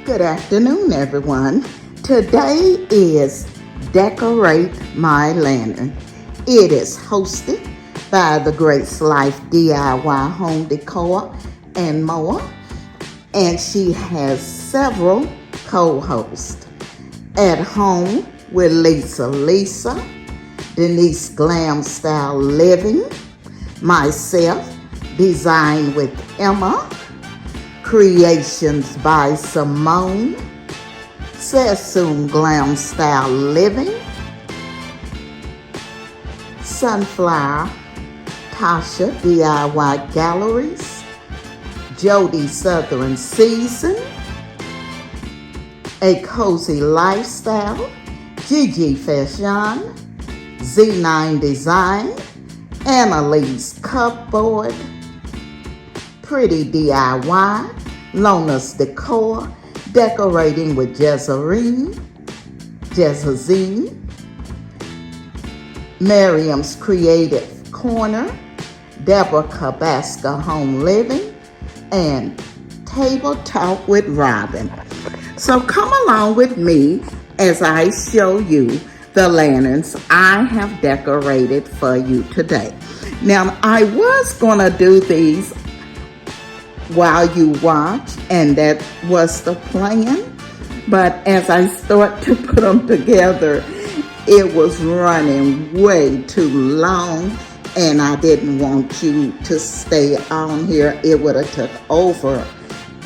Good afternoon, everyone. Today is Decorate My Lantern. It is hosted by the Grace Life DIY Home Decor and more, and she has several co-hosts. At Home with Lisa, Denise Glam Style Living, myself, Design with Emma, Creations by Simone, Sassoon Glam Style Living, Sunflower, Tasha DIY Galleries, Jody Southern Season, A Cozy Lifestyle, Gigi Fashion, Z9 Design, Annalise Cupboard, Pretty DIY, Lona's Decor, Decorating with Jezazine, Miriam's Creative Corner, Deborah Kabaska Home Living, and Table Talk with Robin. So come along with me as I show you the lanterns I have decorated for you today. Now, I was going to do these while you watch, and that was the plan, but as I start to put them together, it was running way too long, and I didn't want you to stay on here. It would have took over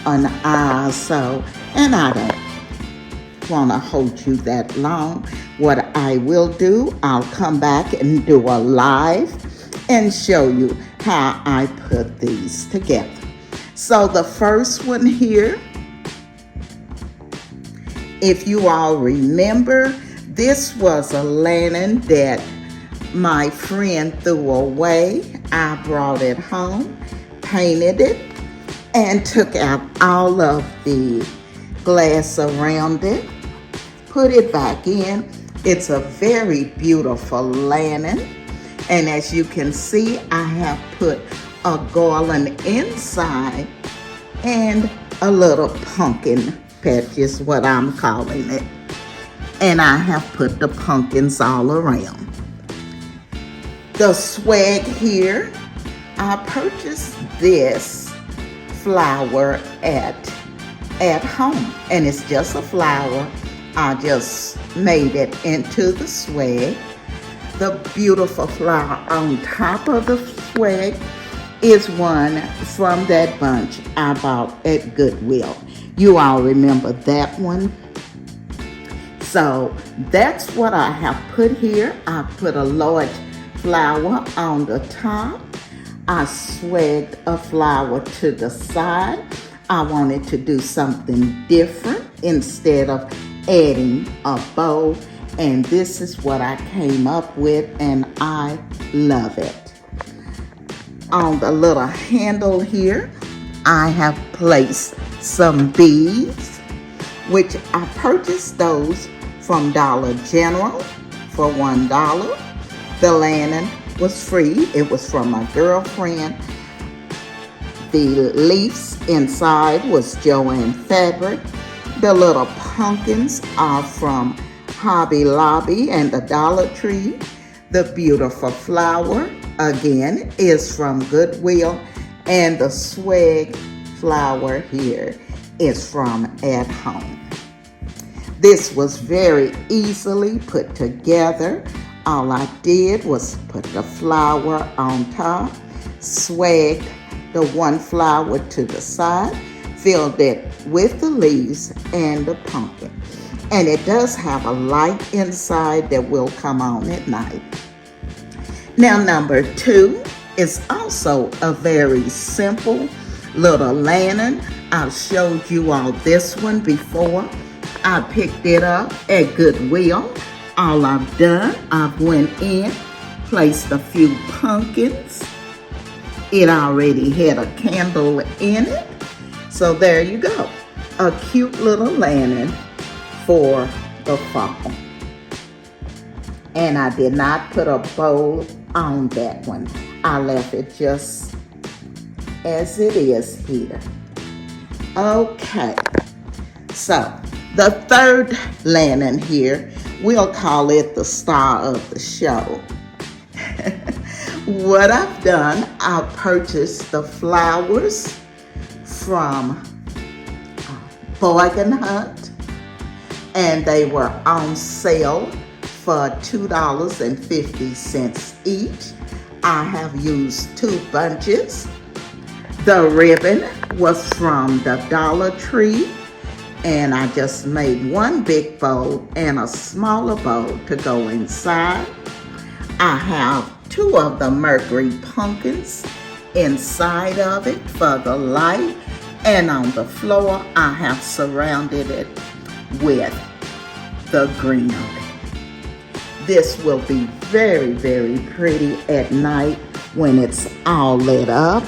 an hour or so, and I don't want to hold you that long. What I will do, I'll come back and do a live and show you how I put these together. So the first one here, if you all remember, this was a lantern that my friend threw away. I brought it home, painted it, and took out all of the glass around it, put it back in. It's a very beautiful lantern, and as you can see, I have put a garland inside and a little pumpkin patch is what I'm calling it. And I have put the pumpkins all around. The swag here, I purchased this flower at home, and it's just a flower. I just made it into the swag. The beautiful flower on top of the swag is one from that bunch I bought at Goodwill. You all remember that one? So that's what I have put here. I put a large flower on the top. I swagged a flower to the side. I wanted to do something different instead of adding a bow. And this is what I came up with, and I love it. On the little handle here, I have placed some beads, which I purchased those from Dollar General for $1. The lantern was free. It was from my girlfriend. The leaves inside was Joann fabric. The little pumpkins are from Hobby Lobby and the Dollar Tree. The beautiful flower, again, is from Goodwill, and the swag flower here is from At Home. This was very easily put together. All I did was put the flower on top, swagged the one flower to the side, filled it with the leaves and the pumpkin. And it does have a light inside that will come on at night. Now, number 2 is also a very simple little lantern. I've showed you all this one before. I picked it up at Goodwill. All I've done, I've went in, placed a few pumpkins. It already had a candle in it. So there you go. A cute little lantern for the fall. And I did not put a bow on that one. I left it just as it is here. Okay, So the third lantern here, we'll call it the star of the show. What I've done, I purchased the flowers from Bargain Hunt, and they were on sale for $2.50 each. I have used 2 bunches. The ribbon was from the Dollar Tree, and I just made 1 big bow and a smaller bow to go inside. I have 2 of the Mercury pumpkins inside of it for the light, and on the floor I have surrounded it with the greenery. This will be very, very pretty at night when it's all lit up,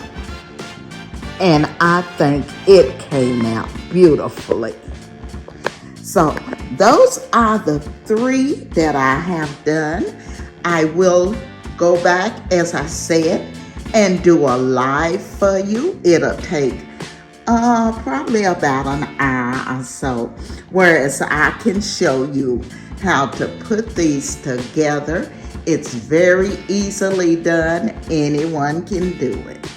and I think it came out beautifully. So those are the 3 that I have done. I will go back, as I said, and do a live for you. It'll take probably about an hour or so, whereas I can show you how to put these together. It's very easily done. Anyone can do it.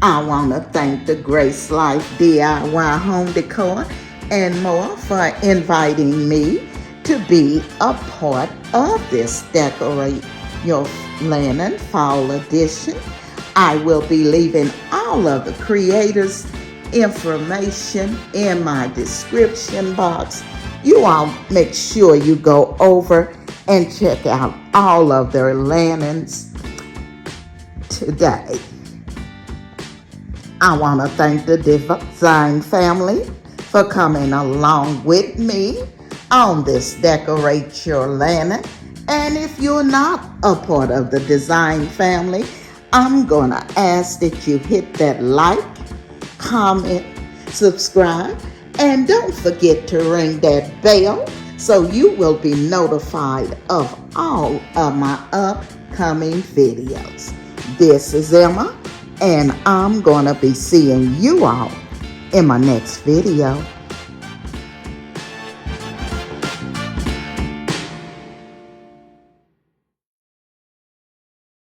I want to thank the Grace Life DIY Home Decor and more for inviting me to be a part of this Decorate Your Lantern Fall Edition. I will be leaving all of the creators' information in my description box. You all make sure you go over and check out all of their lanterns today. I want to thank the design family for coming along with me on this Decorate Your Lantern. And if you're not a part of the design family, I'm going to ask that you hit that like, comment, subscribe, and don't forget to ring that bell so you will be notified of all of my upcoming videos. This is Emma, and I'm going to be seeing you all in my next video.